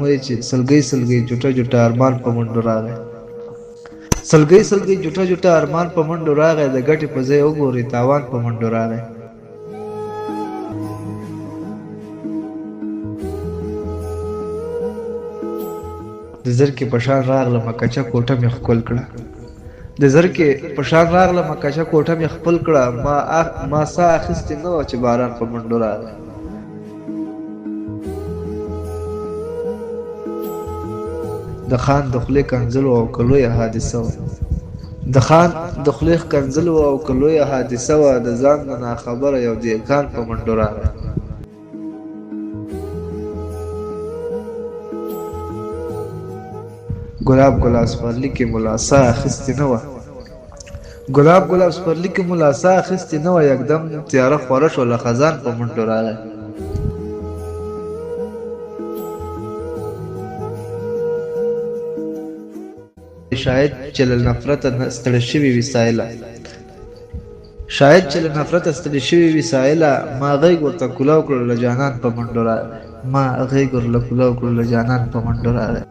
وایي چې سلګۍ سلګۍ جوټه جوټه ارمان په منډو راغی. سلګۍ سلګۍ جوټه جوټه ارمان په منډو راغی، د ګټې په ځای وګورئ تاوان په منډو راغی. د زرکې په شان راغلمه کچه کوټه مې ښکل کړه. د زرکې په شان راغلمه کچه کوټه مې خپل کړه. ما ساه اخیستې نه وه چې باران په منډو راغی. د خان د خولې کنځل او که لویه حادثه وه. د خان د خولې کنځل او که لویه حادثه وه، د ځان نه ناخبره یو دیګان په منډو راغی. ګلاب ګلاب سپرلي کې ملا ساه اخیستې نه وه. ګلاب ګلاب سپرلي کې ملا ساه اخیستې نه وه، یکدم تیاره خوره شوله، خزان په منډو راغی. شاید چې له نفرته ستړی شوي وي سایله، شاید چې له نفرته ستړی شوي وي سایله، ما غېږ ورته کولاو کړله جانان په منډو راغی. ما غېږ ورله کولاو کړله جانان په منډو راغی.